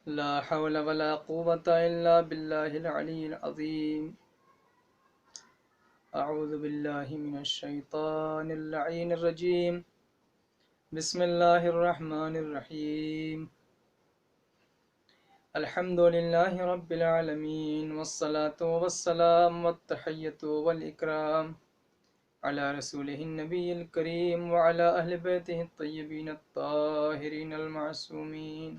لا حول ولا قوة إلا بالله العلي العظيم. أعوذ بالله من الشيطان اللعين الرجيم. بسم الله الرحمن الرحيم. الحمد لله رب العالمين، والصلاة والسلام والتحية والإكرام على رسوله النبي الكريم وعلى أهل بيته الطيبين الطاهرين المعصومين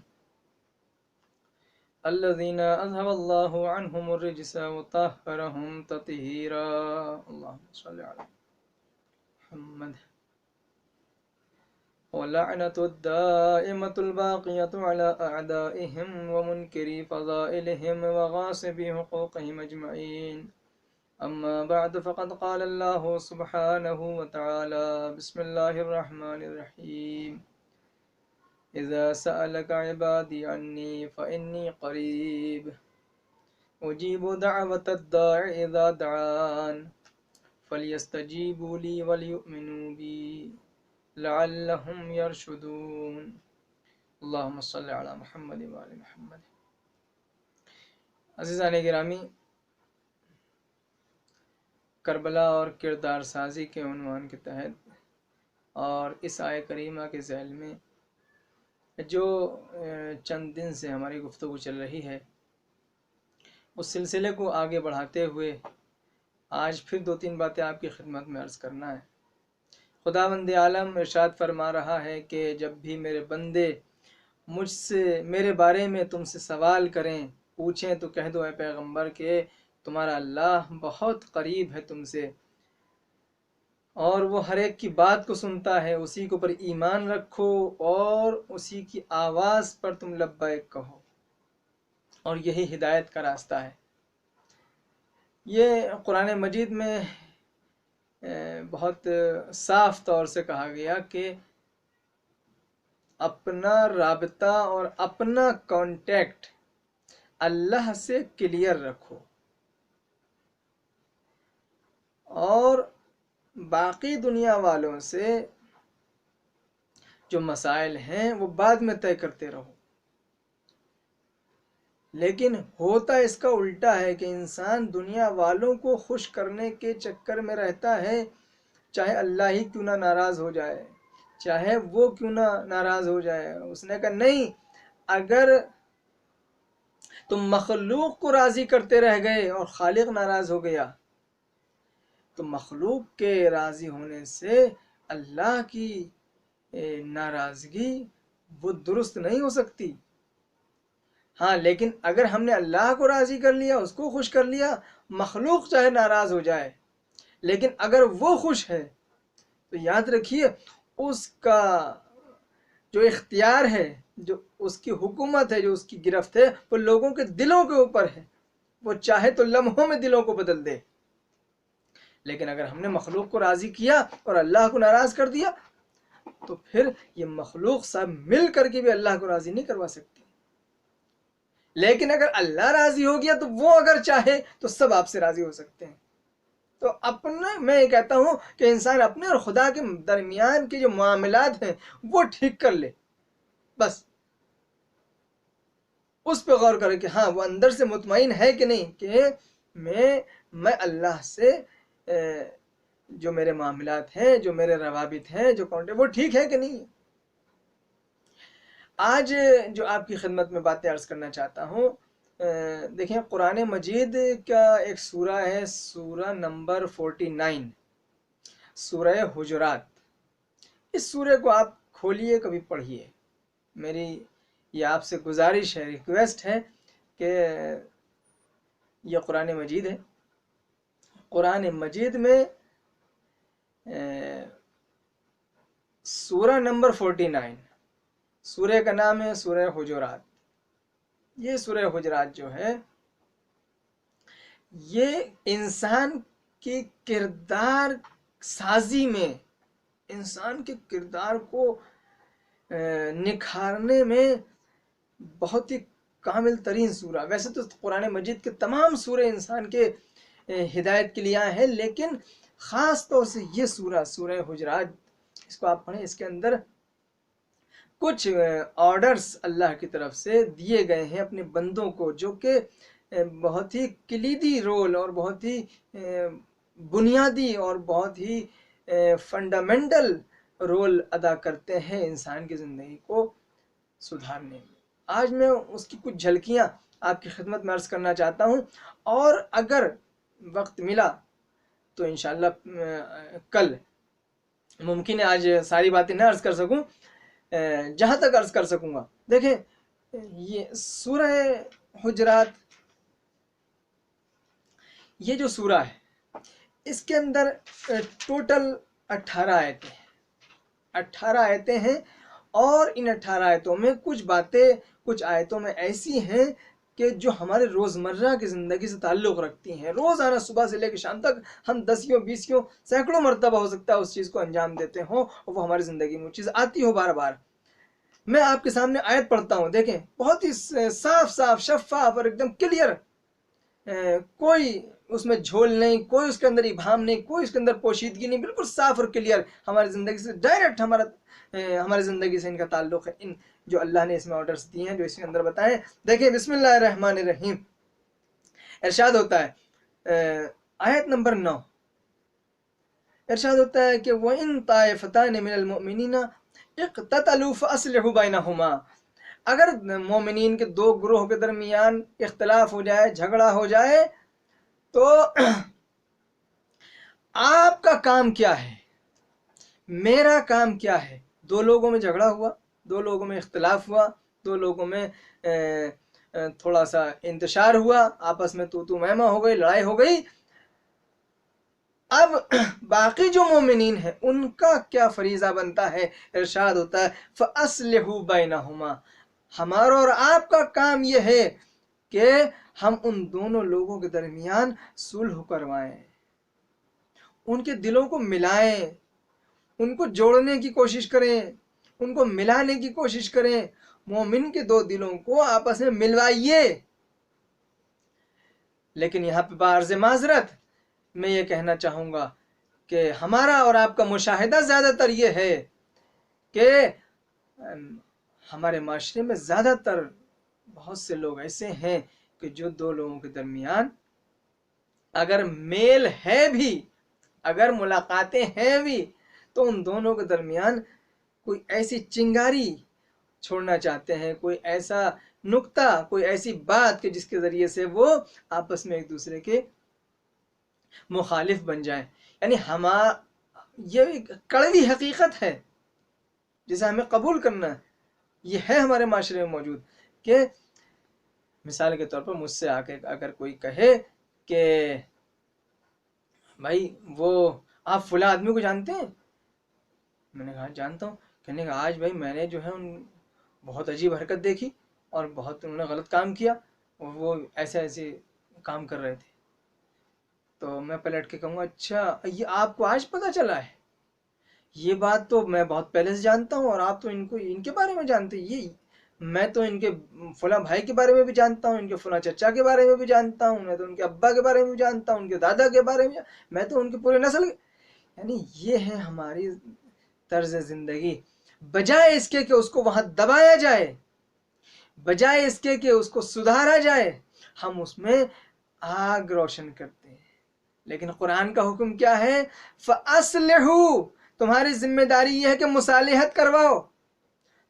الذين أذهب الله عنهم الرجس وطهرهم تطهيرا. اللهم صل على محمد. ولعنة الدائمة الباقية على أعدائهم ومنكري فضائلهم وغاصبي حقوقهم أجمعين. أما بعد، فقد قال الله سبحانه وتعالى: بسم الله الرحمن الرحيم. إذا سألك عبادي عني فإني قريب أجيب دعوة الداع إذا دعان فليستجيبوا لي وليؤمنوا بي لعلهم يرشدون. اللهم صل على محمد وآل محمد. عزیزان گرامی، کربلا اور کردار سازی کے عنوان کے تحت اور اس آیہ کریمہ کے ذیل میں جو چند دن سے ہماری گفتگو چل رہی ہے، اس سلسلے کو آگے بڑھاتے ہوئے آج پھر 2-3 باتیں آپ کی خدمت میں عرض کرنا ہے۔ خداوند عالم ارشاد فرما رہا ہے کہ جب بھی میرے بندے مجھ سے میرے بارے میں تم سے سوال کریں، پوچھیں، تو کہہ دو اے پیغمبر کہ تمہارا اللہ بہت قریب ہے تم سے، اور وہ ہر ایک کی بات کو سنتا ہے۔ اسی کے اوپر ایمان رکھو اور اسی کی آواز پر تم لبیک کہو، اور یہی ہدایت کا راستہ ہے۔ یہ قرآن مجید میں بہت صاف طور سے کہا گیا کہ اپنا رابطہ اور اپنا کانٹیکٹ اللہ سے کلیئر رکھو، اور باقی دنیا والوں سے جو مسائل ہیں وہ بعد میں طے کرتے رہو۔ لیکن ہوتا اس کا الٹا ہے کہ انسان دنیا والوں کو خوش کرنے کے چکر میں رہتا ہے، چاہے اللہ ہی کیوں نہ ناراض ہو جائے، چاہے وہ کیوں نہ ناراض ہو جائے۔ اس نے کہا نہیں، اگر تم مخلوق کو راضی کرتے رہ گئے اور خالق ناراض ہو گیا، تو مخلوق کے راضی ہونے سے اللہ کی ناراضگی وہ درست نہیں ہو سکتی۔ ہاں، لیکن اگر ہم نے اللہ کو راضی کر لیا، اس کو خوش کر لیا، مخلوق چاہے ناراض ہو جائے، لیکن اگر وہ خوش ہے تو یاد رکھیے اس کا جو اختیار ہے، جو اس کی حکومت ہے، جو اس کی گرفت ہے، وہ لوگوں کے دلوں کے اوپر ہے۔ وہ چاہے تو لمحوں میں دلوں کو بدل دے، لیکن اگر ہم نے مخلوق کو راضی کیا اور اللہ کو ناراض کر دیا، تو پھر یہ مخلوق سب مل کر کے بھی اللہ کو راضی نہیں کروا سکتی۔ لیکن اگر اللہ راضی ہو گیا تو وہ اگر چاہے تو سب آپ سے راضی ہو سکتے ہیں۔ تو میں یہ کہتا ہوں کہ انسان اپنے اور خدا کے درمیان کے جو معاملات ہیں وہ ٹھیک کر لے، بس اس پہ غور کرے کہ ہاں وہ اندر سے مطمئن ہے کہ نہیں، کہ میں اللہ سے جو میرے معاملات ہیں، جو میرے روابط ہیں، جو کانٹیکٹ، وہ ٹھیک ہے کہ نہیں۔ آج جو آپ کی خدمت میں باتیں عرض کرنا چاہتا ہوں، دیکھیں قرآن مجید کا ایک سورہ ہے، سورہ نمبر 49، سورہ حجرات۔ اس سورہ کو آپ کھولیے، کبھی پڑھیے۔ میری یہ آپ سے گزارش ہے، ریکویسٹ ہے کہ یہ قرآن مجید ہے۔ قرآن مجید میں سورہ نمبر 49، سورہ کا نام ہے سورہ حجرات۔ یہ سورہ حجرات جو ہے، یہ انسان کی کردار سازی میں، انسان کے کردار کو نکھارنے میں بہت ہی کامل ترین سورہ۔ ویسے تو قرآن مجید کے تمام سورے انسان کے ہدایت کے لیے آئے ہیں، لیکن خاص طور سے یہ سورہ حجرات، اس کو آپ پڑھیں، اس کے اندر کچھ آرڈرز اللہ کی طرف سے دیے گئے ہیں اپنے بندوں کو، جو کہ بہت ہی کلیدی رول اور بہت ہی بنیادی اور بہت ہی فنڈامنٹل رول ادا کرتے ہیں انسان کی زندگی کو سدھارنے میں۔ آج میں اس کی کچھ جھلکیاں آپ کی خدمت میں عرض کرنا چاہتا ہوں، اور اگر وقت ملا تو انشاءاللہ کل، ممکن ہے آج ساری باتیں نہ عرض کر سکوں، جہاں تک عرض کر سکوں گا۔ دیکھیں، یہ سورہ حجرات، یہ جو سورہ ہے اس کے اندر ٹوٹل 18 آیتیں ہیں، 18 آیتیں ہیں، اور ان 18 آیتوں میں کچھ باتیں، کچھ آیتوں میں ایسی ہیں کہ جو ہمارے روزمرہ کی زندگی سے تعلق رکھتی ہیں۔ روزانہ صبح سے لے کے شام تک ہم 10 20 سینکڑوں مرتبہ ہو سکتا ہے اس چیز کو انجام دیتے ہوں، اور وہ ہماری زندگی میں وہ چیز آتی ہو بار بار۔ میں آپ کے سامنے آیت پڑھتا ہوں، دیکھیں بہت ہی صاف صاف، شفاف اور ایک دم کلیئر، کوئی اس میں جھول نہیں، کوئی اس کے اندر ابہام نہیں، کوئی اس کے اندر پوشیدگی نہیں، بالکل صاف اور کلیئر، ہماری زندگی سے ڈائریکٹ ہماری زندگی سے ان کا تعلق ہے، ان جو اللہ نے اس میں آرڈرز دیے ہیں جو اس کے اندر بتائیں۔ دیکھیں، بسم اللہ الرحمن الرحیم، ارشاد ہوتا ہے آیت نمبر 9، ارشاد ہوتا ہے کہ وَإِن طَائِفَتَانِ مِنَ الْمُؤْمِنِينَ اقْتَتَلُوا فَأَصْلِحُوا بَيْنَهُمَا، اگر مومنین کے دو گروہ کے درمیان اختلاف ہو جائے، جھگڑا ہو جائے، تو آپ کا کام کیا ہے، میرا کام کیا ہے؟ دو لوگوں میں جھگڑا ہوا، دو لوگوں میں اختلاف ہوا، دو لوگوں میں تھوڑا سا انتشار ہوا، آپس میں تو میمہ ہو گئی، لڑائی ہو گئی۔ اب باقی جو مومنین ہیں ان کا کیا فریضہ بنتا ہے؟ ارشاد ہوتا ہے فَأَصْلِحُوا بَيْنَهُمَا، ہمارا اور آپ کا کام یہ ہے کہ ہم ان دونوں لوگوں کے درمیان صلح کروائیں، ان کے دلوں کو ملائیں، ان کو جوڑنے کی کوشش کریں، ان کو ملانے کی کوشش کریں، مومن کے دو دلوں کو آپس میں ملوائیے۔ لیکن یہاں پہ بعرض معذرت میں یہ کہنا چاہوں گا کہ ہمارا اور آپ کا مشاہدہ زیادہ تر یہ ہے کہ ہمارے معاشرے میں زیادہ تر بہت سے لوگ ایسے ہیں کہ جو دو لوگوں کے درمیان اگر میل ہے بھی، اگر ملاقاتیں ہیں بھی، تو ان دونوں کے درمیان کوئی ایسی چنگاری چھوڑنا چاہتے ہیں، کوئی ایسا نقطہ، کوئی ایسی بات کہ جس کے ذریعے سے وہ آپس میں ایک دوسرے کے مخالف بن جائیں۔ یعنی یہ ایک کڑوی حقیقت ہے جسے ہمیں قبول کرنا ہے، یہ ہے ہمارے معاشرے میں موجود، کہ مثال کے طور پر مجھ سے آ کے اگر کوئی کہے کہ بھائی وہ آپ فلاں آدمی کو جانتے ہیں، میں نے کہا جانتا ہوں، کہنے کا آج بھائی میں نے جو ہے بہت عجیب حرکت دیکھی اور بہت انہوں نے غلط کام کیا، اور وہ ایسے کام کر رہے تھے، تو میں پلٹ کے کہوں گا اچھا یہ آپ کو آج پتہ چلا ہے؟ یہ بات تو میں بہت پہلے سے جانتا ہوں، اور آپ تو ان کے بارے میں جانتے ہیں، یہ میں تو ان کے فلاں بھائی کے بارے میں بھی جانتا ہوں، ان کے فلاں چچا کے بارے میں بھی جانتا ہوں، میں تو ان کے ابا کے بارے میں بھی جانتا ہوں، ان کے دادا کے بارے میں میں تو ان کے پورے نسل یعنی یہ ہے ہماری طرز زندگی۔ بجائے اس کے کہ اس کو وہاں دبایا جائے، بجائے اس کے کہ اس کو سدھارا جائے، ہم اس میں آگ روشن کرتے ہیں۔ لیکن قرآن کا حکم کیا ہے؟ فَأَصْلِحُوا، تمہاری ذمہ داری یہ ہے کہ مصالحت کرواؤ،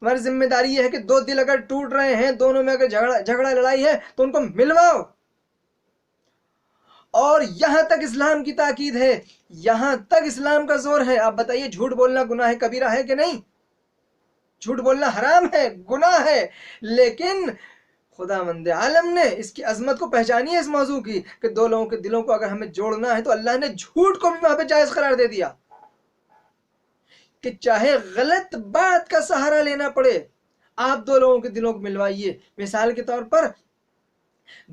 تمہاری ذمہ داری یہ ہے کہ دو دل اگر ٹوٹ رہے ہیں، دونوں میں اگر جھگڑا لڑائی ہے تو ان کو ملواؤ۔ اور یہاں تک اسلام کی تاکید ہے، یہاں تک اسلام کا زور ہے۔ آپ بتائیے جھوٹ بولنا گناہ کبیرہ ہے کہ نہیں؟ جھوٹ بولنا حرام ہے، گناہ ہے، لیکن خداوند عالم نے اس کی عظمت کو پہچانی ہے اس موضوع کی کہ دو لوگوں کے دلوں کو اگر ہمیں جوڑنا ہے تو اللہ نے جھوٹ کو بھی وہاں پہ جائز قرار دے دیا کہ چاہے غلط بات کا سہارا لینا پڑے، آپ دو لوگوں کے دلوں کو ملوائیے۔ مثال کے طور پر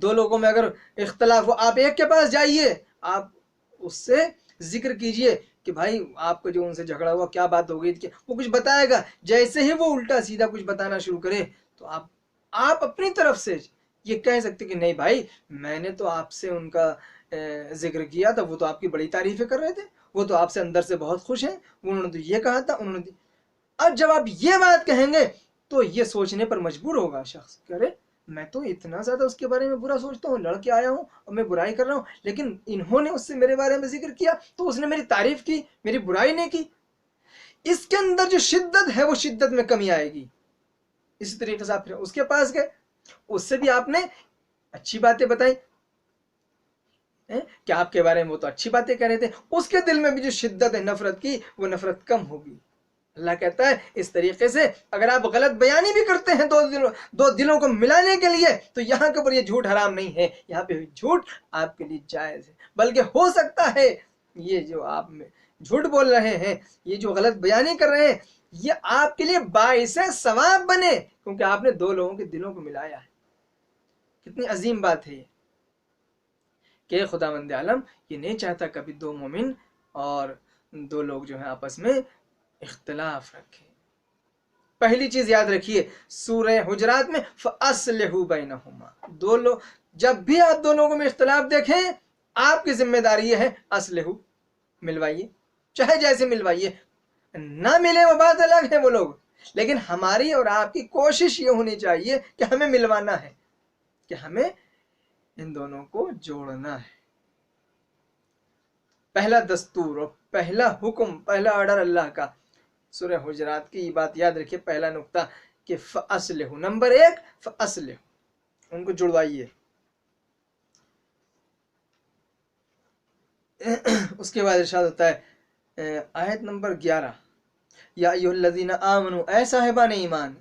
دو لوگوں میں اگر اختلاف ہو، آپ ایک کے پاس جائیے، آپ اس سے ذکر کیجئے کہ بھائی آپ کو جو ان سے جھگڑا ہوا کیا بات ہو گئی تھی، وہ کچھ بتائے گا۔ جیسے ہی وہ الٹا سیدھا کچھ بتانا شروع کرے تو آپ اپنی طرف سے یہ کہہ سکتے کہ نہیں بھائی میں نے تو آپ سے ان کا ذکر کیا تھا، وہ تو آپ کی بڑی تعریفیں کر رہے تھے، وہ تو آپ سے اندر سے بہت خوش ہیں، انہوں نے تو یہ کہا تھا، انہوں نے اب جب آپ یہ بات کہیں گے تو یہ سوچنے پر مجبور ہوگا شخص کہ ارے میں تو اتنا زیادہ اس کے بارے میں برا سوچتا ہوں، لڑ کے آیا ہوں اور میں برائی کر رہا ہوں، لیکن انہوں نے اس سے میرے بارے میں ذکر کیا تو اس نے میری تعریف کی، میری برائی نہیں کی۔ اس کے اندر جو شدت ہے وہ شدت میں کمی آئے گی۔ اسی طریقے سے آپ پھر اس کے پاس گئے، اس سے بھی آپ نے اچھی باتیں بتائی کہ آپ کے بارے میں وہ تو اچھی باتیں کہہ رہے تھے، اس کے دل میں بھی جو شدت ہے نفرت کی وہ نفرت کم ہوگی۔ اللہ کہتا ہے اس طریقے سے اگر آپ غلط بیانی بھی کرتے ہیں دو دلوں کو ملانے کے لیے تو یہاں کے اوپر یہ جھوٹ حرام نہیں ہے، یہاں پہ جھوٹ آپ کے لیے جائز ہے، بلکہ ہو سکتا ہے یہ جو آپ میں جھوٹ بول رہے ہیں، یہ جو غلط بیانی کر رہے ہیں، یہ آپ کے لیے باعث ثواب بنے، کیونکہ آپ نے دو لوگوں کے دلوں کو ملایا ہے۔ کتنی عظیم بات ہے یہ کہ خداوند عالم یہ نہیں چاہتا کبھی دو مومن اور دو لوگ جو ہیں آپس میں اختلاف رکھیں۔ پہلی چیز یاد رکھیے سورہ حجرات میں فَأَصْلِحُوا بَيْنَهُمَا، دو لوگ جب بھی آپ دو لوگوں میں اختلاف دیکھیں آپ کی ذمہ داری یہ ہے اصلحو، ملوائیے، چاہے جیسے ملوائیے، نہ ملے وہ بات الگ ہے وہ لوگ، لیکن ہماری اور آپ کی کوشش یہ ہونی چاہیے کہ ہمیں ملوانا ہے، کہ ہمیں ان دونوں کو جوڑنا ہے۔ پہلا دستور اور پہلا حکم، پہلا آرڈر اللہ کا سورہ حجرات کی یہ بات یاد رکھیے، پہلا نقطہ کہ فَأَصْلِحُوا، نمبر 1 فَأَصْلِحُوا، ان کو جڑوائیے۔ اس کے بعد ارشاد ہوتا ہے آیت نمبر 11، یا ایھا الذین آمنوا، اے صاحبان ایمان،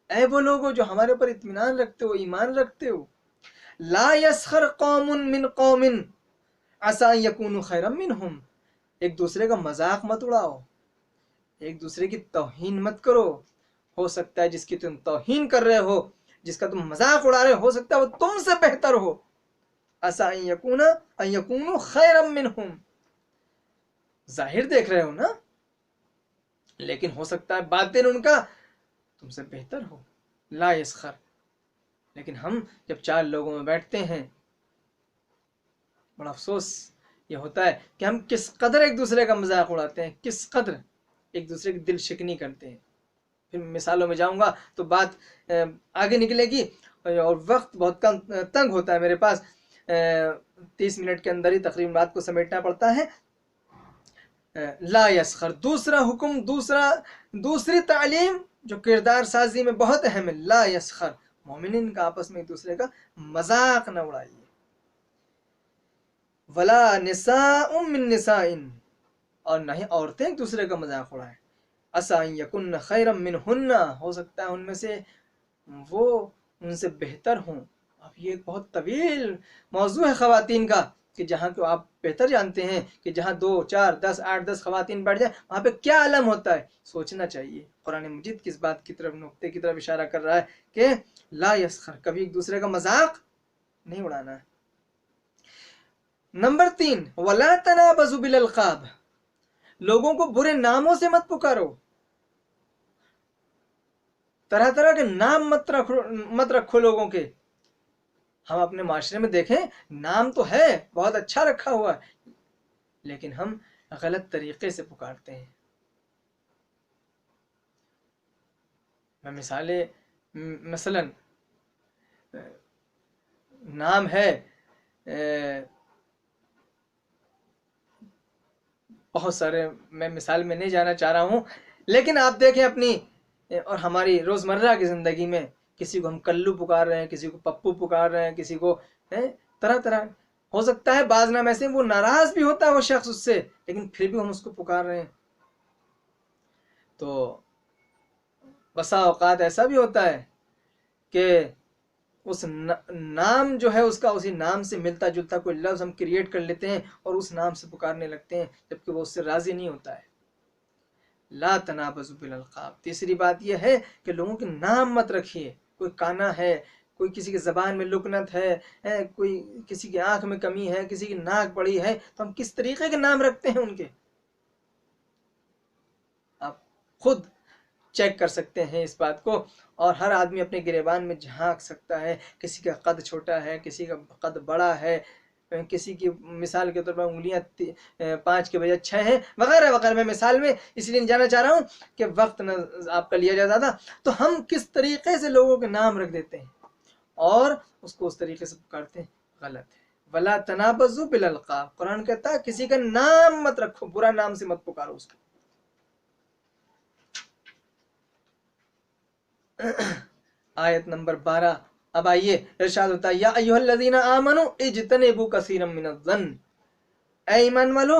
اے وہ لوگوں جو ہمارے اوپر اطمینان رکھتے ہو، ایمان رکھتے ہو، لا یسخر قوم من قوم عسى ان یکونوا خیرا منہم، ایک دوسرے کا مذاق مت اڑاؤ، ایک دوسرے کی توہین مت کرو، ہو سکتا ہے جس کی تم توہین کر رہے ہو، جس کا تم مذاق اڑا رہے ہو سکتا ہے وہ تم سے بہتر ہو، عسى ان یکونوا خیرا منہم، ظاہر دیکھ رہے ہو نا، لیکن ہو سکتا ہے باطن ان کا تم سے بہتر ہو۔ لا یسخر، لیکن ہم جب چار لوگوں میں بیٹھتے ہیں بڑا افسوس یہ ہوتا ہے کہ ہم کس قدر ایک دوسرے کا مذاق اڑاتے ہیں، کس قدر ایک دوسرے کی دل شکنی کرتے ہیں۔ پھر مثالوں میں جاؤں گا تو بات آگے نکلے گی اور وقت بہت کم تنگ ہوتا ہے میرے پاس، 30 منٹ کے اندر ہی تقریباً بات کو سمیٹنا پڑتا ہے۔ لا یسخر، دوسرا حکم، دوسری تعلیم جو کردار سازی میں بہت اہم ہے، لا یسخر، مومنین کا آپس میں ایک دوسرے کا مذاق نہ اڑائیے۔ ولا نساء من نساء، اور نہ ہی عورتیں ایک دوسرے کا مذاق اڑائیں۔ عسى ان یکن خیرا منہن، ہو سکتا ہے ان میں سے وہ ان سے بہتر ہوں۔ اب یہ ایک بہت طویل موضوع ہے خواتین کا، کہ جہاں کو آپ بہتر جانتے ہیں کہ جہاں 2 4 10 8 10 خواتین بیٹھ جائیں وہاں پہ کیا عالم ہوتا ہے، سوچنا چاہیے۔ قرآن مجید کس بات کی طرف، نقطے کی طرف اشارہ کر رہا ہے کہ لا یسخر، کبھی ایک دوسرے کا مذاق نہیں اڑانا ہے۔ نمبر 3 ولا تنابزوا بالالقاب، لوگوں کو برے ناموں سے مت پکارو، طرح طرح کے نام مت رکھو لوگوں کے۔ ہم اپنے معاشرے میں دیکھیں نام تو ہے بہت اچھا رکھا ہوا ہے، لیکن ہم غلط طریقے سے پکارتے ہیں۔ میں مثالیں، مثلا نام ہے بہت سارے، میں مثال میں نہیں جانا چاہ رہا ہوں، لیکن آپ دیکھیں اپنی اور ہماری روزمرہ کی زندگی میں کسی کو ہم کلو پکار رہے ہیں، کسی کو پپو پکار رہے ہیں، کسی کو طرح طرح، ہو سکتا ہے بعض نام ایسے وہ ناراض بھی ہوتا ہے وہ شخص اس سے، لیکن پھر بھی ہم اس کو پکار رہے ہیں۔ تو بسا اوقات ایسا بھی ہوتا ہے کہ اس نام جو ہے اس کا اسی نام سے ملتا جلتا کوئی لفظ ہم کریٹ کر لیتے ہیں اور اس نام سے پکارنے لگتے ہیں، جبکہ وہ اس سے راضی نہیں ہوتا ہے۔ لا تنابزوا بالالقاب، تیسری بات یہ ہے کہ لوگوں کے نام مت رکھیے، کوئی کانا ہے، کوئی کسی کی زبان میں لکنت ہے، کوئی کسی کی آنکھ میں کمی ہے، کسی کی ناک بڑی ہے، تو ہم کس طریقے کے نام رکھتے ہیں ان کے، آپ خود چیک کر سکتے ہیں اس بات کو، اور ہر آدمی اپنے گریبان میں جھانک سکتا ہے، کسی کا قد چھوٹا ہے، کسی کا قد بڑا ہے، کسی کی مثال کے طور پر انگلیاں 5 کے بجائے 6 ہیں وغیرہ وغیرہ. میں مثال میں اس لیے جانا چاہ رہا ہوں کہ وقت نہ آپ کا لیا جائے زیادہ. تو ہم کس طریقے سے لوگوں کے نام رکھ دیتے ہیں اور اس کو اس طریقے سے پکارتے ہیں، غلط ہے. ولا تنابزوا بالالقاب، قرآن کہتا ہے کسی کا نام مت رکھو، برا نام سے مت پکارو اس کو. آیت نمبر 12. اب آئیے ارشاد ہوتا ہے یا ایھا الذین آمنوا اجتنبوا کثیرا من الظن، اے ایمان والو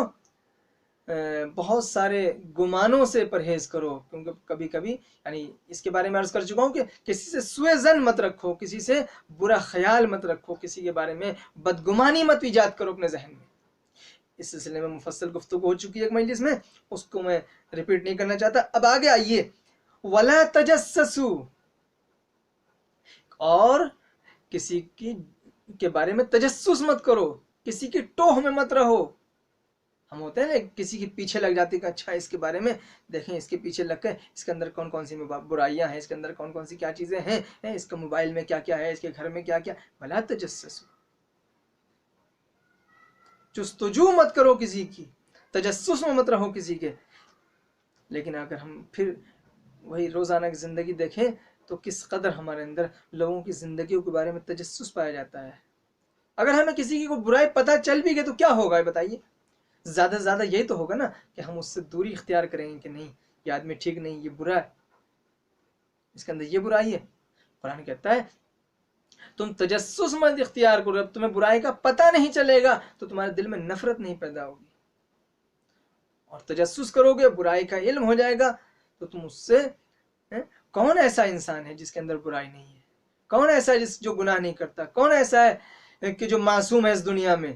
بہت سارے گمانوں سے پرہیز کرو. کیونکہ کبھی کبھی یعنی اس کے بارے میں عرض کر چکا ہوں کہ کسی سے سوء ظن مت رکھو، کسی سے برا خیال مت رکھو، کسی کے بارے میں بدگمانی مت ایجاد کرو اپنے ذہن میں. اس سلسلے میں مفصل گفتگو ہو چکی ہے ایک مجلس میں، اس کو میں ریپیٹ نہیں کرنا چاہتا. اب آگے آئیے ولا تجسسوا، اور کسی کے بارے میں تجسس مت کرو، کسی کی ٹوہ میں مت رہو. ہم ہوتے ہیں نا کسی کے پیچھے لگ جاتے کہ اچھا اس کے بارے میں دیکھیں، اس کے پیچھے لگ کے اس کے اندر کون کون سی برائیاں ہیں، اس کے اندر کون کون سی کیا چیزیں ہیں، اس کا موبائل میں کیا کیا ہے، اس کے گھر میں کیا کیا. ولا تجسسوا، جستجو مت کرو کسی کی، تجسس میں مت رہو کسی کے. لیکن اگر ہم پھر وہی روزانہ کی زندگی دیکھیں تو کس قدر ہمارے اندر لوگوں کی زندگیوں کے بارے میں تجسس پایا جاتا ہے. اگر ہمیں کسی کی کوئی برائی پتہ چل بھی گئی تو کیا ہوگا بتائیے؟ زیادہ سے زیادہ یہی تو ہوگا نا کہ ہم اس سے دوری اختیار کریں گے کہ نہیں یہ آدمی ٹھیک نہیں، یہ برا ہے، اس کے اندر یہ برائی ہے. قرآن کہتا ہے تم تجسس مت اختیار کرو، اب تمہیں برائی کا پتہ نہیں چلے گا تو تمہارے دل میں نفرت نہیں پیدا ہوگی. اور تجسس کرو گے، برائی کا علم ہو جائے گا تو تم اس سے کون ایسا انسان ہے جس کے اندر برائی نہیں ہے، کون ایسا ہے جو گناہ نہیں کرتا، کون ایسا ہے کہ جو معصوم ہے اس دنیا میں.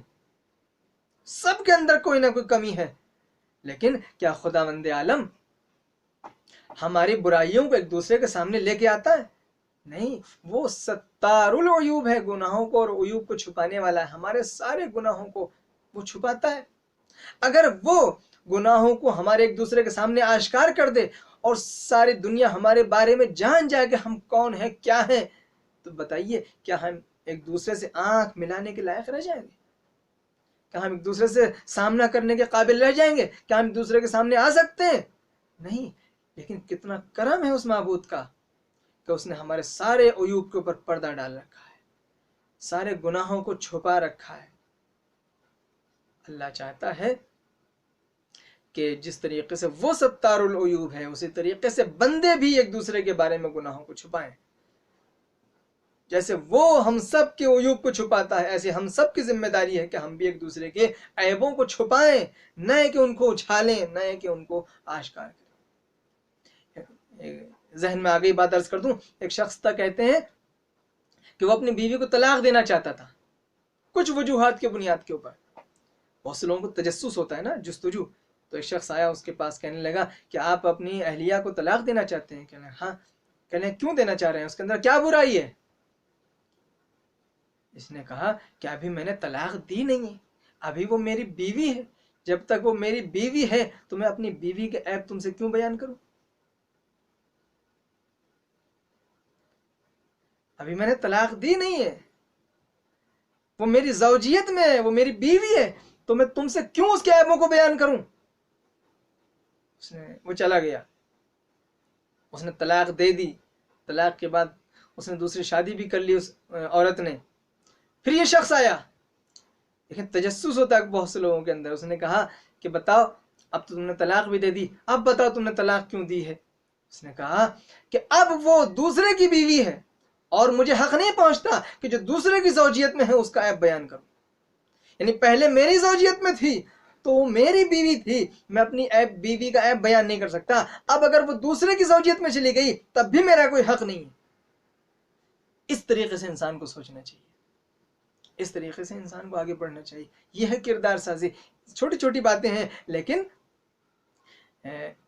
سب کے اندر کوئی نہ کوئی کمی ہے. لیکن کیا خداوند عالم ہماری برائیوں کو ایک دوسرے کے سامنے لے کے آتا ہے؟ نہیں، وہ ستار العیوب ہے، گناہوں کو اور عیوب کو چھپانے والا ہے. ہمارے سارے گناہوں کو وہ چھپاتا ہے. اگر وہ گناہوں کو ہمارے ایک دوسرے کے سامنے آشکار کر دے اور ساری دنیا ہمارے بارے میں جان جائے کہ ہم کون ہیں کیا ہیں، تو بتائیے کیا ہم ایک دوسرے سے آنکھ ملانے کے لائق رہ جائیں گے؟ کیا ہم ایک دوسرے سے سامنا کرنے کے قابل رہ جائیں گے؟ کیا ہم ایک دوسرے کے سامنے آ سکتے ہیں؟ نہیں. لیکن کتنا کرم ہے اس معبود کا کہ اس نے ہمارے سارے عیوب کے اوپر پردہ ڈال رکھا ہے، سارے گناہوں کو چھپا رکھا ہے. اللہ چاہتا ہے کہ جس طریقے سے وہ ستار العیوب ہے اسی طریقے سے بندے بھی ایک دوسرے کے بارے میں گناہوں کو چھپائیں. جیسے وہ ہم سب کے عیوب کو چھپاتا ہے، ایسے ہم سب کی ذمہ داری ہے کہ ہم بھی ایک دوسرے کے عیبوں کو چھپائیں، نہ کہ ان کو اچھالیں، نہ کہ ان کو آشکار کریں. ذہن میں آگے بات عرض کر دوں. ایک شخص تھا، کہتے ہیں کہ وہ اپنی بیوی کو طلاق دینا چاہتا تھا کچھ وجوہات کے بنیاد کے اوپر. بہت سے لوگوں کو تجسس ہوتا ہے نا، جستجو. تو ایک شخص آیا اس کے پاس، کہنے لگا کہ آپ اپنی اہلیہ کو طلاق دینا چاہتے ہیں؟ کہنے ہاں. کہنے کیوں دینا چاہ رہے ہیں، اس کے اندر کیا برائی ہے؟ اس نے کہا کہ ابھی میں نے طلاق دی نہیں ہے، ابھی وہ میری بیوی ہے. جب تک وہ میری بیوی ہے تو میں اپنی بیوی کے عیب تم سے کیوں بیان کروں؟ ابھی میں نے طلاق دی نہیں ہے، وہ میری زوجیت میں ہے، وہ میری بیوی ہے، تو میں تم سے کیوں اس کے عیبوں کو بیان کروں؟ وہ چلا گیا، اس نے طلاق دے دی. طلاق کے بعد اس نے دوسری شادی بھی کر لی اس عورت نے. پھر یہ شخص آیا، لیکن تجسس ہوتا ہے بہت سے لوگوں کے اندر. اس نے کہا کہ بتاؤ، اب تو تم نے طلاق بھی دے دی، اب بتاؤ تم نے طلاق کیوں دی ہے؟ اس نے کہا کہ اب وہ دوسرے کی بیوی ہے اور مجھے حق نہیں پہنچتا کہ جو دوسرے کی زوجیت میں ہے اس کا عیب بیان کروں. یعنی پہلے میری زوجیت میں تھی تو وہ میری بیوی تھی، میں اپنی بیوی کا عیب بیان نہیں کر سکتا. اب اگر وہ دوسرے کی زوجیت میں چلی گئی تب بھی میرا کوئی حق نہیں ہے. اس طریقے سے انسان کو سوچنا چاہیے، اس طریقے سے انسان کو آگے بڑھنا چاہیے. یہ ہے کردار سازی. چھوٹی چھوٹی باتیں ہیں لیکن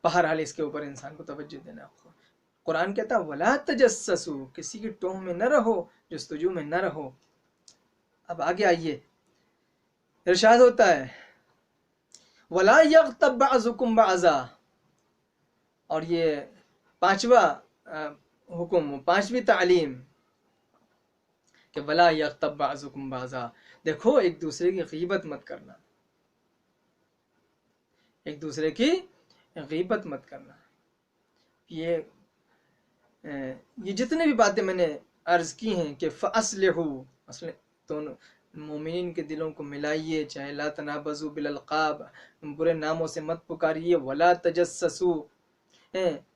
بہرحال اس کے اوپر انسان کو توجہ دینا ہوگا. قرآن کہتا ہے ولا تجسسوا، کسی کی ٹوہ میں نہ رہو، جستجو میں نہ رہو. اب آگے آئیے، ارشاد ہوتا ہے ولا یغتب بعضکم بعضا. اور یہ پانچواں حکم، پانچویں تعلیم کہ ولا یغتب بعضکم بعضا، دیکھو ایک دوسرے کی غیبت مت کرنا، ایک دوسرے کی غیبت مت کرنا۔ یہ جتنے بھی باتیں میں نے عرض کی ہیں کہ فَأَصْلِحُوا، اصل دونوں مومنین کے دلوں کو ملائیے، چاہے لا تنابزوا بالالقاب، برے ناموں سے مت پکاریے، ولا تجسسوا،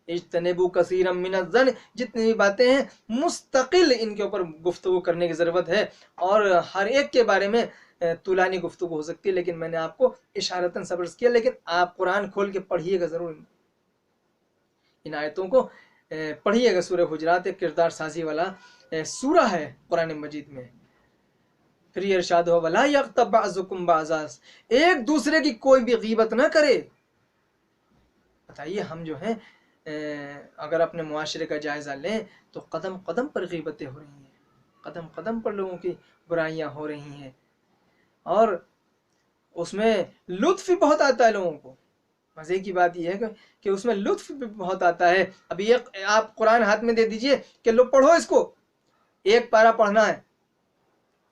اجتنبوا کثیرا من الظن، جتنی بھی باتیں ہیں مستقل ان کے اوپر گفتگو کرنے کی ضرورت ہے، اور ہر ایک کے بارے میں طولانی گفتگو ہو سکتی ہے، لیکن میں نے آپ کو اشارتاً صبر کیا، لیکن آپ قرآن کھول کے پڑھیے گا ضرور، ان آیتوں کو پڑھیے گا۔ سورہ حجرات ایک کردار سازی والا سورہ ہے قرآن مجید میں۔ پھر یہ ارشاد ہو وَلَا يَغْتَبْ بَعْضُكُمْ بَعْضًا، ایک دوسرے کی کوئی بھی غیبت نہ کرے۔ بتائیے ہم جو ہیں اگر اپنے معاشرے کا جائزہ لیں تو قدم قدم پر غیبتیں ہو رہی ہیں، قدم قدم پر لوگوں کی برائیاں ہو رہی ہیں، اور اس میں لطف بھی بہت آتا ہے لوگوں کو۔ مزے کی بات یہ ہے کہ اس میں لطف بھی بہت آتا ہے۔ ابھی آپ قرآن ہاتھ میں دے دیجئے کہ لو پڑھو اس کو، ایک پارہ پڑھنا ہے،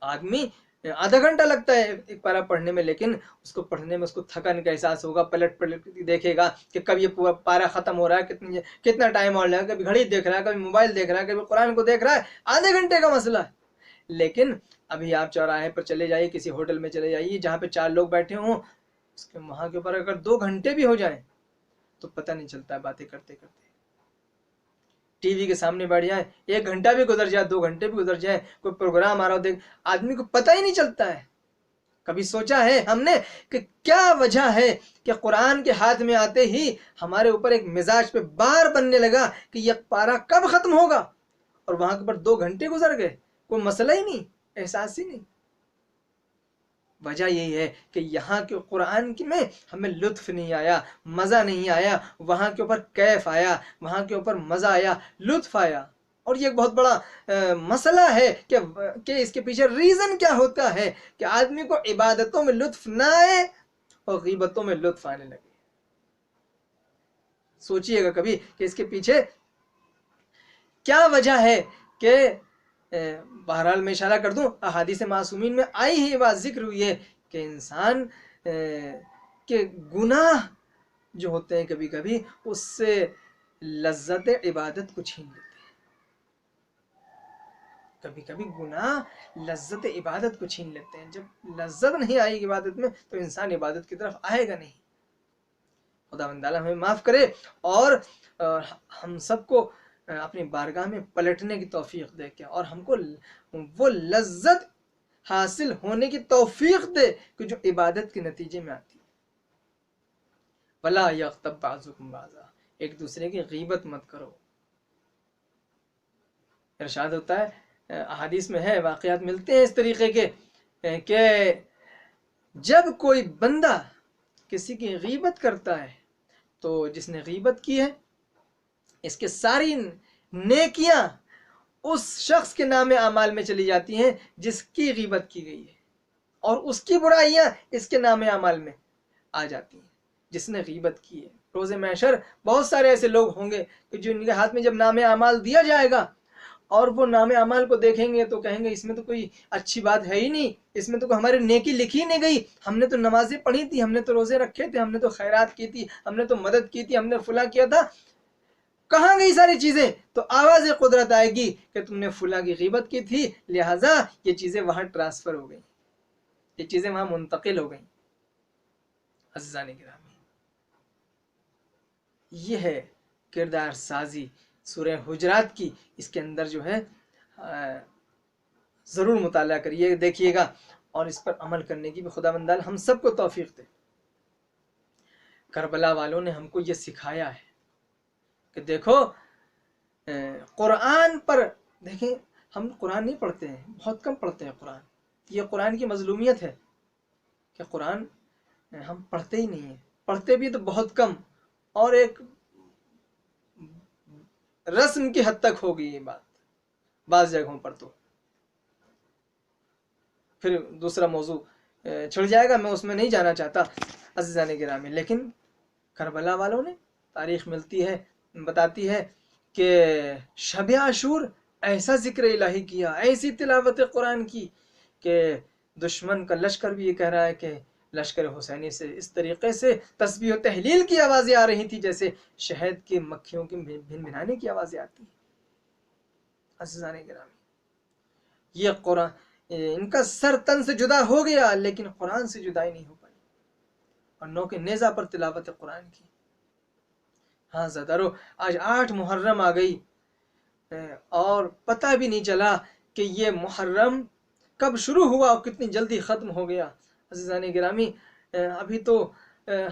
آدمی آدھا گھنٹہ لگتا ہے ایک پارہ پڑھنے میں، لیکن اس کو پڑھنے میں اس کو تھکن کا احساس ہوگا، پلٹ پلٹ دیکھے گا کہ کب یہ پورا پارہ ختم ہو رہا ہے، کتنا ٹائم اور لگا، کبھی گھڑی دیکھ رہا ہے، کبھی موبائل دیکھ رہا ہے، کبھی قرآن کو دیکھ رہا ہے، آدھے گھنٹے کا مسئلہ ہے۔ لیکن ابھی آپ چوراہے پر چلے جائیے، کسی ہوٹل میں چلے جائیے جہاں پہ 4 لوگ بیٹھے ہوں، اس کے وہاں کے اوپر اگر 2 گھنٹے بھی ہو جائیں تو پتہ نہیں چلتا ہے، باتیں کرتے کرتے۔ ٹی وی کے سامنے بیٹھ جائیں، 1 گھنٹہ بھی گزر جائے، 2 گھنٹے بھی گزر جائیں، کوئی پروگرام آ رہا ہو دیکھ، آدمی کو پتہ ہی نہیں چلتا ہے۔ کبھی سوچا ہے ہم نے کہ کیا وجہ ہے کہ قرآن کے ہاتھ میں آتے ہی ہمارے اوپر ایک مزاج پہ بار بننے لگا کہ یہ پارہ کب ختم ہوگا، اور وہاں کے اوپر 2 گھنٹے گزر گئے، کوئی مسئلہ ہی نہیں، احساس ہی نہیں۔ وجہ یہی ہے کہ یہاں کے قرآن میں ہمیں لطف نہیں آیا، مزہ نہیں آیا، وہاں کے اوپر کیف آیا، وہاں کے اوپر مزہ آیا، لطف آیا۔ اور یہ ایک بہت بڑا مسئلہ ہے کہ اس کے پیچھے ریزن کیا ہوتا ہے کہ آدمی کو عبادتوں میں لطف نہ آئے اور غیبتوں میں لطف آنے لگے۔ سوچئے گا کبھی کہ اس کے پیچھے کیا وجہ ہے کہ بہرحال میں اشارہ کر دوں، احادیث معصومین میں آئی ہی بات ذکر ہوئی ہے کہ انسان کے گناہ جو ہوتے ہیں کبھی کبھی اس سے لذت عبادت کو چھین لیتے ہیں، کبھی کبھی گناہ لذت عبادت کو چھین لیتے ہیں۔ جب لذت نہیں آئے گی عبادت میں تو انسان عبادت کی طرف آئے گا نہیں۔ خداوند تعالیٰ ہمیں معاف کرے اور ہم سب کو اپنی بارگاہ میں پلٹنے کی توفیق دے کے، اور ہم کو وہ لذت حاصل ہونے کی توفیق دے کہ جو عبادت کے نتیجے میں آتی ہے۔ وَلَا يَغْتَبْ بَعْضُكُمْ بَعْضًا، ایک دوسرے کی غیبت مت کرو۔ ارشاد ہوتا ہے، احادیث میں ہے، واقعات ملتے ہیں اس طریقے کے کہ جب کوئی بندہ کسی کی غیبت کرتا ہے تو جس نے غیبت کی ہے اس کے ساری نیکیاں اس شخص کے نام اعمال میں چلی جاتی ہیں جس کی غیبت کی گئی ہے، اور اس کی برائیاں اس کے نام اعمال میں آ جاتی ہیں جس نے غیبت کی ہے۔ روز محشر بہت سارے ایسے لوگ ہوں گے کہ جن کے ہاتھ میں جب نام اعمال دیا جائے گا اور وہ نام اعمال کو دیکھیں گے تو کہیں گے اس میں تو کوئی اچھی بات ہے ہی نہیں، اس میں تو کوئی ہماری نیکی لکھی نہیں گئی، ہم نے تو نمازیں پڑھی تھی، ہم نے تو روزے رکھے تھے، ہم نے تو خیرات کی تھی، ہم نے تو مدد کی تھی، ہم نے فلاں کیا تھا، کہاں گئی ساری چیزیں؟ تو آواز قدرت آئے گی کہ تم نے فلاں کی غیبت کی تھی، لہٰذا یہ چیزیں وہاں ٹرانسفر ہو گئیں، یہ چیزیں وہاں منتقل ہو گئیں۔ عزیزان گرامی، یہ ہے کردار سازی سورہ حجرات کی۔ اس کے اندر جو ہے ضرور مطالعہ کریے، دیکھیے گا، اور اس پر عمل کرنے کی بھی خداوند تعالیٰ ہم سب کو توفیق دے۔ کربلا والوں نے ہم کو یہ سکھایا ہے کہ دیکھو قرآن پر، دیکھیں ہم قرآن نہیں پڑھتے ہیں، بہت کم پڑھتے ہیں قرآن، یہ قرآن کی مظلومیت ہے کہ قرآن ہم پڑھتے ہی نہیں ہیں، پڑھتے بھی تو بہت کم، اور ایک رسم کی حد تک ہو گئی یہ بات بعض جگہوں پر۔ تو پھر دوسرا موضوع چھڑ جائے گا، میں اس میں نہیں جانا چاہتا عزیزان گرامی، لیکن کربلا والوں نے، تاریخ ملتی ہے بتاتی ہے کہ شب عاشور ایسا ذکر الہی کیا، ایسی تلاوت قرآن کی کہ دشمن کا لشکر بھی یہ کہہ رہا ہے کہ لشکر حسینی سے اس طریقے سے تسبیح و تحلیل کی آوازیں آ رہی تھی جیسے شہد کی مکھیوں کی بھن بھنانے کی آوازیں آتی ہیں۔ عزیزان گرامی، یہ قرآن ان کا سر تن سے جدا ہو گیا لیکن قرآن سے جدائی نہیں ہو پائی، اور نوک نیزہ پر تلاوت قرآن کی۔ ہاں زدارو، آج 8 محرم آ گئی اور پتہ بھی نہیں چلا کہ یہ محرم کب شروع ہوا اور کتنی جلدی ختم ہو گیا۔ عزیزان گرامی، ابھی تو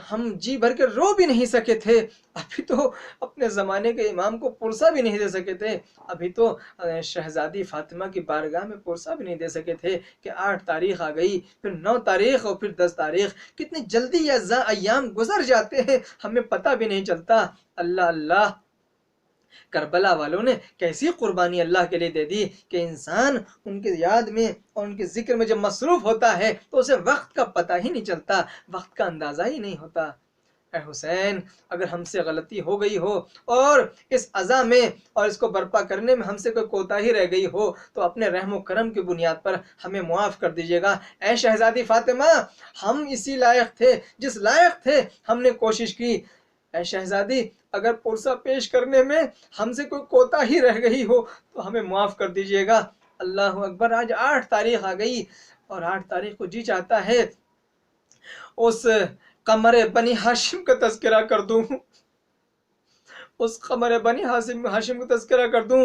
ہم جی بھر کے رو بھی نہیں سکے تھے، ابھی تو اپنے زمانے کے امام کو پرسہ بھی نہیں دے سکے تھے، ابھی تو شہزادی فاطمہ کی بارگاہ میں پرسہ بھی نہیں دے سکے تھے کہ 8 تاریخ آ گئی، پھر 9 تاریخ اور پھر 10 تاریخ، کتنی جلدی یہ ایام گزر جاتے ہیں، ہمیں پتہ بھی نہیں چلتا۔ اللہ اللہ، کربلا والوں نے کیسی قربانی اللہ کے لیے دے دی کہ انسان ان کی یاد میں اور ان کے ذکر میں جب مصروف ہوتا ہے تو اسے وقت کا پتہ ہی نہیں چلتا، وقت کا اندازہ ہی نہیں ہوتا۔ اے حسین، اگر ہم سے غلطی ہو گئی ہو اور اس عزا میں اور اس کو برپا کرنے میں ہم سے کوئی کوتاہی رہ گئی ہو تو اپنے رحم و کرم کی بنیاد پر ہمیں معاف کر دیجیے گا۔ اے شہزادی فاطمہ، ہم اسی لائق تھے جس لائق تھے، ہم نے کوشش کی۔ اے شہزادی، اگر پرسہ پیش کرنے میں ہم سے کوئی کوتاہی رہ گئی ہو تو ہمیں معاف کر دیجیے گا۔ اللہ اکبر، آج 8 تاریخ آ گئی اور 8 تاریخ کو جی چاہتا ہے اس قمر بنی ہاشم کا تذکرہ کر دوں، اس قمر بنی ہاشم کا تذکرہ کر دوں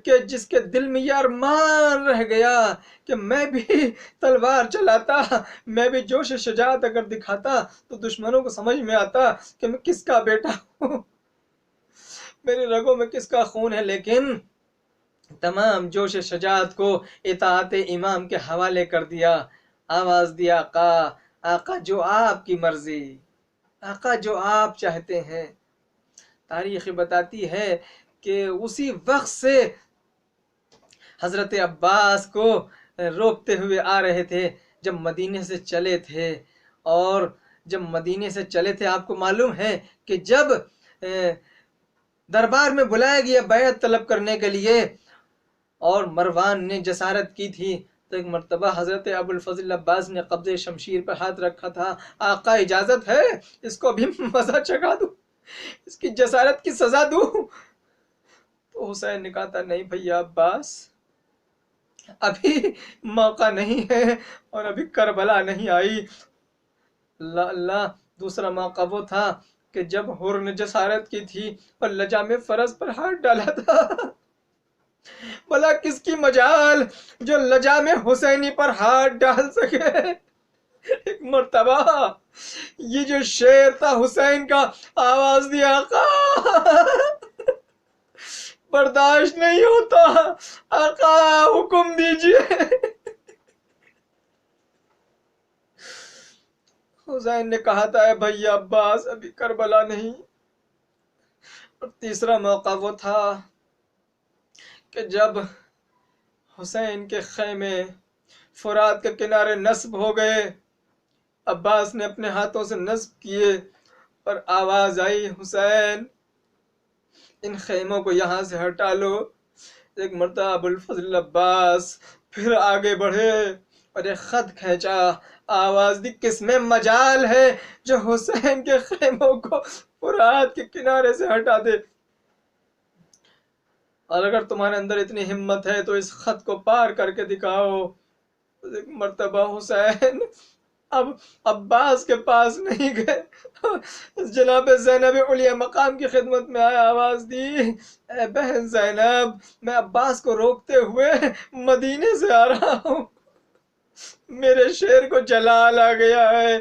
کہ جس کے دل میں یہ ارمان رہ گیا کہ میں بھی تلوار چلاتا، میں بھی جوش شجاعت اگر دکھاتا تو دشمنوں کو سمجھ میں آتا کہ میں کس کا بیٹا ہوں، میرے رگوں میں کس کا خون ہے، لیکن تمام جوش شجاعت کو اطاعت امام کے حوالے کر دیا۔ آواز دیا، آقا آقا جو آپ کی مرضی، آقا جو آپ چاہتے ہیں۔ تاریخ بتاتی ہے کہ اسی وقت سے حضرت عباس کو روکتے ہوئے آ رہے تھے جب مدینے سے چلے تھے، اور جب مدینے سے چلے تھے آپ کو معلوم ہے کہ جب دربار میں بلایا گیا بیعت طلب کرنے کے لیے اور مروان نے جسارت کی تھی تو ایک مرتبہ حضرت ابو الفضل عباس نے قبضے شمشیر پر ہاتھ رکھا تھا، آقا اجازت ہے اس کو بھی مزہ چکھا دوں، اس کی جسارت کی سزا دوں؟ تو حسین نے کہا تھا نہیں بھیا عباس، ابھی موقع نہیں ہے اور ابھی کربلا نہیں آئی۔ اللہ اللہ، دوسرا موقع وہ تھا کہ جب حر نے جسارت کی تھی اور لجام فرس پر ہاتھ ڈالا تھا، بھلا کس کی مجال جو لجام حسینی پر ہاتھ ڈال سکے۔ ایک مرتبہ یہ جو شیر تھا حسین کا، آواز دیا، آقا برداشت نہیں ہوتا، آقا حکم دیجئے۔ حسین نے کہا تھا اے بھیا عباس ابھی کربلا نہیں۔ اور تیسرا موقع وہ تھا کہ جب حسین کے خیمے فرات کے کنارے نصب ہو گئے، عباس نے اپنے ہاتھوں سے نصب کیے اور آواز آئی حسین ان خیموں کو یہاں سے ہٹا لو۔ ایک مرتبہ ابو الفضل عباس پھر آگے بڑھے اور ایک خط کھینچا، آواز دی کس میں مجال ہے جو حسین کے خیموں کو فرات کے کنارے سے ہٹا دے، اور اگر تمہارے اندر اتنی ہمت ہے تو اس خط کو پار کر کے دکھاؤ۔ ایک مرتبہ حسین اب عباس کے پاس نہیں گئے، جناب زینب علیہ مقام کی خدمت میں آیا، آواز دی اے بہن زینب میں عباس کو روکتے ہوئے مدینے سے آ رہا ہوں، میرے شیر کو جلال آ گیا ہے،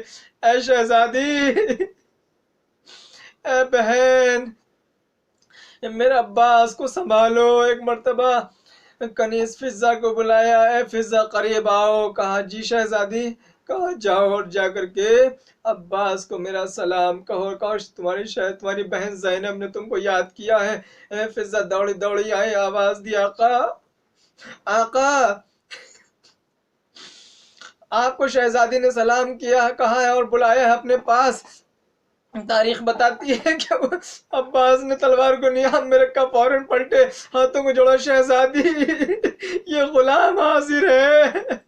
اے شہزادی، اے بہن میرے عباس کو سنبھالو۔ ایک مرتبہ کنیز فضہ کو بلایا، اے فضہ قریب آؤ، کہا جی شہزادی، کہا جاؤ اور جا کر کے عباس کو میرا سلام کہو، تمہاری بہن زینب نے تم کو یاد کیا ہے۔ اے فضہ دوڑی دوڑی آئی، آواز دی آقا آقا آپ کو شہزادی نے سلام کیا، کہا ہے اور بلایا ہے اپنے پاس۔ تاریخ بتاتی ہے کہ عباس نے تلوار کو نیام میں رکھا، فوراً پلٹے، ہاتھوں کو جوڑا، شہزادی یہ غلام حاضر ہے،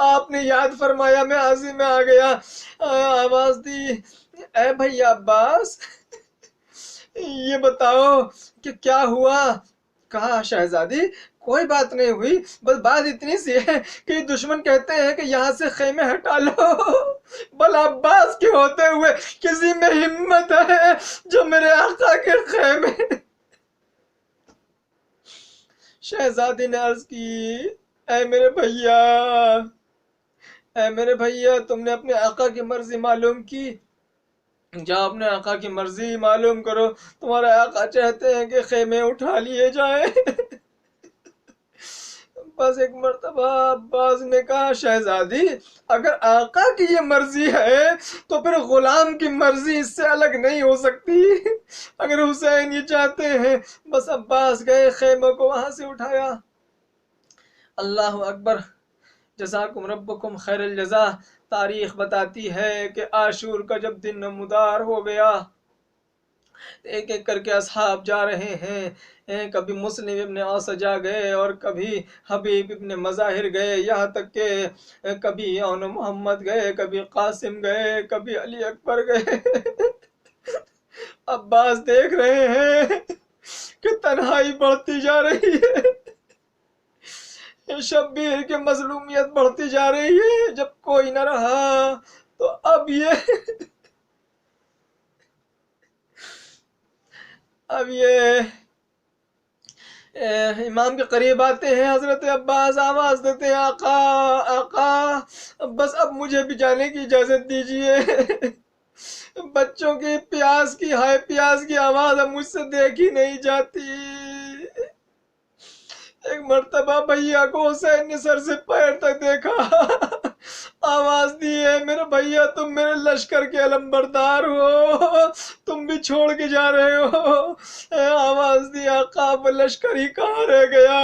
آپ نے یاد فرمایا، میں حاضر میں آ گیا۔ آواز دی، اے بھیا عباس یہ بتاؤ کہ کیا ہوا؟ کہا شہزادی کوئی بات نہیں ہوئی، بس بات اتنی سی ہے کہ دشمن کہتے ہیں کہ یہاں سے خیمے ہٹا لو، بل عباس کے ہوتے ہوئے کسی میں ہمت ہے جو میرے آقا کے خیمے؟ شہزادی نے عرض کی، اے میرے بھیا، اے میرے بھیا، تم نے اپنے آقا کی مرضی معلوم کی، جاؤ اپنے آقا کی مرضی معلوم کرو، تمہارے آقا چاہتے ہیں کہ خیمے اٹھا لیے جائیں۔ بس ایک مرتبہ عباس نے کہا، شہزادی اگر آقا کی یہ مرضی ہے تو پھر غلام کی مرضی اس سے الگ نہیں ہو سکتی، اگر حسین یہ چاہتے ہیں۔ بس عباس گئے، خیموں کو وہاں سے اٹھایا۔ اللہ اکبر، جزاکم ربکم خیر الجزا۔ تاریخ بتاتی ہے کہ عاشور کا جب دن نمودار ہو گیا، ایک ایک کر کے اصحاب جا رہے ہیں، کبھی مسلم ابن اوسجا گئے اور کبھی حبیب ابن مظاہر گئے، یہاں تک کہ کبھی اون محمد گئے، کبھی قاسم گئے، کبھی علی اکبر گئے۔ عباس دیکھ رہے ہیں کہ تنہائی بڑھتی جا رہی ہے، شبیر کی مظلومیت بڑھتی جا رہی ہے، جب کوئی نہ رہا تو اب یہ امام کے قریب آتے ہیں، حضرت عباس آواز دیتے ہیں، آقا آقا بس اب مجھے بھی جانے کی اجازت دیجیے، بچوں کی پیاس کی، ہائے پیاس کی آواز اب مجھ سے دیکھی نہیں جاتی۔ ایک مرتبہ بھیا کو حسین نے سر سے پیر تک دیکھا، آواز دی، ہے میرے بھیا تم میرے لشکر کے علمبردار ہو، تم بھی چھوڑ کے جا رہے ہو۔ آواز دی، آقا اب لشکر ہی کہاں رہ گیا،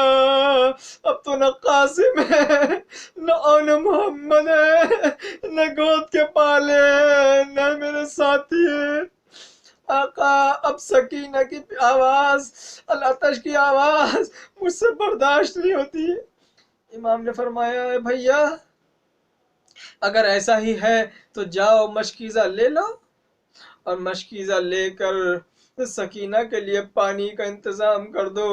اب تو نہ قاسم ہے، نہ محمد ہے، نہ گود کے پالے، نہ میرے ساتھی ہیں۔ آقا اب سکینہ کی آواز، العطش کی آواز مجھ سے برداشت نہیں ہوتی۔ امام نے فرمایا، بھیا اگر ایسا ہی ہے تو جاؤ مشکیزہ لے لو، اور مشکیزہ لے کر سکینہ کے لیے پانی کا انتظام کر دو۔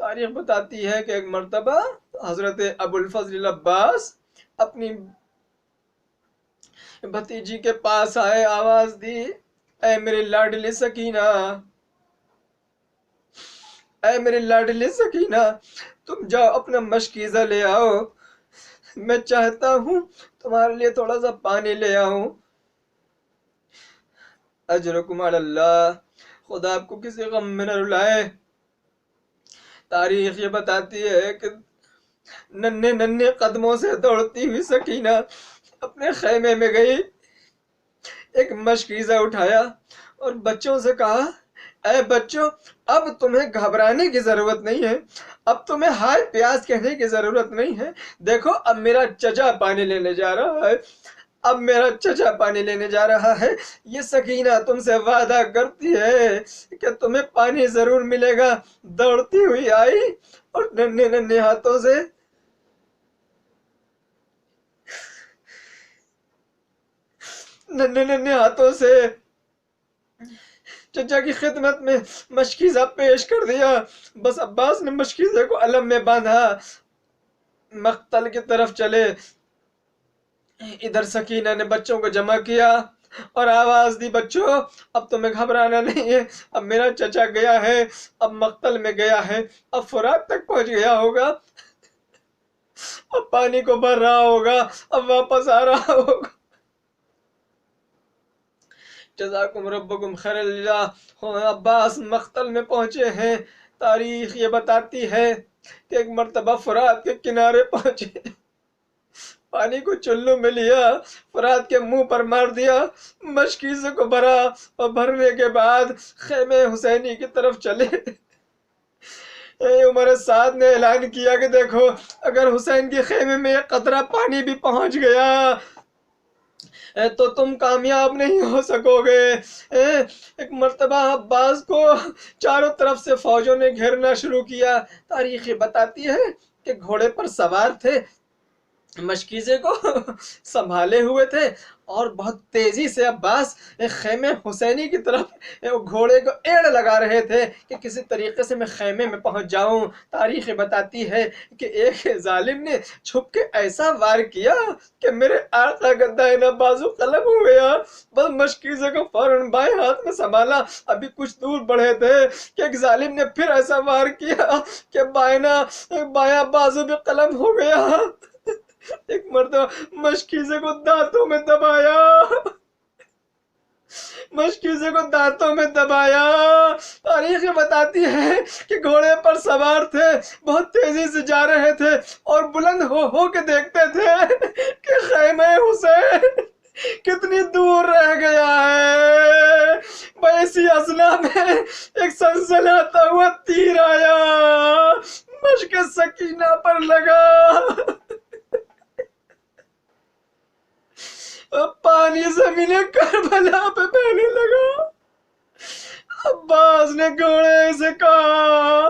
تاریخ بتاتی ہے کہ ایک مرتبہ حضرت ابو الفضل عباس اپنی بھتیجی کے پاس آئے، آواز دی، اے میری لاڈلی سکینہ، اے میری لاڈلی سکینہ، تم جاؤ اپنا مشکیزہ لے آؤ، میں چاہتا ہوں تمہارے لیے تھوڑا سا پانی لے آؤں۔ اجرکم علی اللہ، خدا آپ کو کسی غم میں نہ رلائے۔ تاریخ یہ بتاتی ہے کہ ننھے ننھے قدموں سے دوڑتی ہوئی سکینہ اپنے خیمے میں گئی، ایک مشکیزہ اٹھایا اور بچوں سے کہا، اے بچوں اب تمہیں گھبرانے کی ضرورت نہیں ہے، اب تمہیں ہائے پیاس کہنے کی ضرورت نہیں ہے، دیکھو اب میرا چچا پانی لینے جا رہا ہے، اب میرا چچا پانی لینے جا رہا ہے، یہ سکینہ تم سے وعدہ کرتی ہے کہ تمہیں پانی ضرور ملے گا۔ دوڑتی ہوئی آئی اور ننھے ننھے ہاتھوں سے چچا کی خدمت میں مشکیزہ پیش کر دیا۔ بس عباس نے مشکیزے کو علم میں باندھا، مقتل کی طرف چلے۔ ادھر سکینہ نے بچوں کو جمع کیا اور آواز دی، بچوں اب تمہیں گھبرانا نہیں ہے، اب میرا چچا گیا ہے، اب مقتل میں گیا ہے، اب فرات تک پہنچ گیا ہوگا، اب پانی کو بھر رہا ہوگا، اب واپس آ رہا ہوگا۔ جزاکم ربکم خیر الجزا۔ عباس مقتل میں پہنچے ہیں۔ تاریخ یہ بتاتی ہے کہ ایک مرتبہ فرات کے کنارے پہنچے، پانی کو چلو میں لیا، فرات کے منہ پر مار دیا، مشکیزے کو بھرا اور بھرنے کے بعد خیمے حسینی کی طرف چلے۔ عمر سعد نے اعلان کیا کہ دیکھو اگر حسین کے خیمے میں ایک قطرہ پانی بھی پہنچ گیا تو تم کامیاب نہیں ہو سکو گے۔ ایک مرتبہ عباس کو چاروں طرف سے فوجوں نے گھیرنا شروع کیا۔ تاریخ بتاتی ہے کہ گھوڑے پر سوار تھے، مشکیزے کو سنبھالے ہوئے تھے، اور بہت تیزی سے عباس خیمے حسینی کی طرف گھوڑے کو ایڑ لگا رہے تھے کہ کسی طریقے سے میں خیمے میں پہنچ جاؤں۔ تاریخ بتاتی ہے کہ ایک ظالم نے چھپ کے ایسا وار کیا کہ میرے آقا کا دائنا بازو قلم ہو گیا۔ بس مشکیزے کو فوراً بائیں ہاتھ میں سنبھالا، ابھی کچھ دور بڑھے تھے کہ ایک ظالم نے پھر ایسا وار کیا کہ بایاں بازو بھی قلم ہو گیا۔ ایک مرتبہ مشکیزے کو دانتوں میں دبایا، مشکیزے کو دانتوں میں دبایا۔ تاریخ بتاتی ہے کہ گھوڑے پر سوار تھے، بہت تیزی سے جا رہے تھے، اور بلند ہو کے دیکھتے تھے کہ خیمہ حسین کتنی دور رہ گیا ہے۔ بیسی اثنا میں ایک سنسناتا ہوا تیر آیا، مشک سکینہ پر لگا، پانی زمین کربلا پہ بہنے لگا۔ عباس نے گھوڑے سے کہا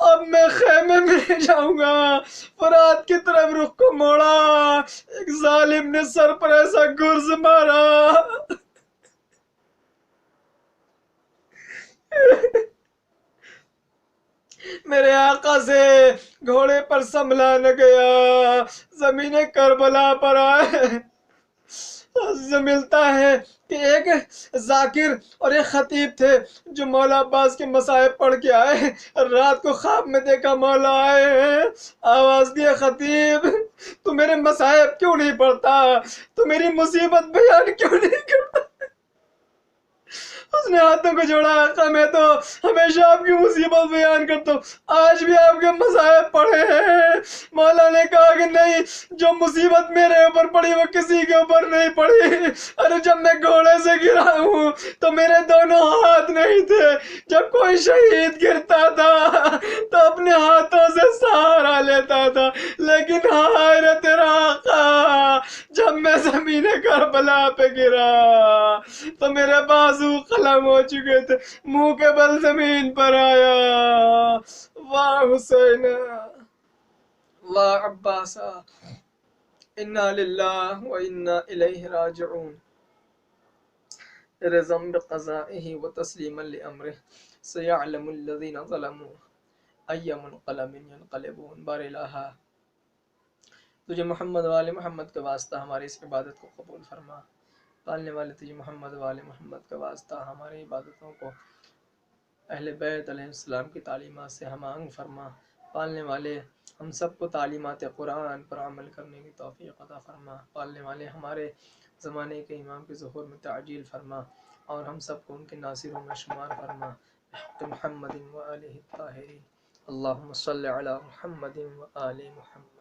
اب میں خیمے میں جاؤں گا۔ فرات کی طرف رخ کو موڑا، ایک ظالم نے سر پر ایسا گرز مارا میرے آقا سے گھوڑے پر سنبھلا نہ گیا، زمین کربلا پر آئے۔ ملتا ہے کہ ایک ذاکر اور ایک خطیب تھے جو مولا عباس کے مصائب پڑھ کے آئے۔ رات کو خواب میں دیکھا مولا آئے ہیں، آواز دیا خطیب تو میرے مصائب کیوں نہیں پڑھتا، تو میری مصیبت بیان کیوں نہیں کرتا۔ اس نے ہاتھوں کو جوڑا، آقا میں تو ہمیشہ آپ کی مصیبت بیان کرتا ہوں، آج بھی آپ کے مصائب پڑھے ہیں۔ مولا نے کہا کہ نہیں، جو مصیبت میرے اوپر پڑی وہ کسی کے اوپر نہیں پڑی۔ ارے جب میں گھوڑے سے گرا ہوں تو میرے دونوں ہاتھ نہیں تھے، جب کوئی شہید گرتا تھا تو اپنے ہاتھوں سے سہارا لیتا تھا، لیکن ہائے رے تیرا آقا، جب میں زمین کربلا پہ گرا تو میرے بازو قلم ہو چکے تھے، منہ کے بل زمین پر آیا۔ واہ حسین، واہ عباسا، انا للہ و انا الیہ راجعون۔ رضا بقضائه وتسلیما لامرہ، سیعلم الذین ظلموا ای منقلب ینقلبون۔ بار الہا، تجھے محمد و آل محمد کا واسطہ ہماری اس عبادت کو قبول فرما۔ پالنے والے تجھے محمد و آل محمد کا واسطہ ہماری عبادتوں کو اہل بیت علیہ السلام کی تعلیمات سے ہم آہنگ فرما۔ پالنے والے ہم سب کو تعلیمات قرآن پر عمل کرنے کی توفیق عطا فرما۔ پالنے والے ہمارے زمانے کے امام کے ظہور میں تعجیل فرما، اور ہم سب کو ان کے ناصروں میں شمار فرما۔ بحق محمد و آلہ الطاہرین، اللہم صلی علی محمد و آل محمد۔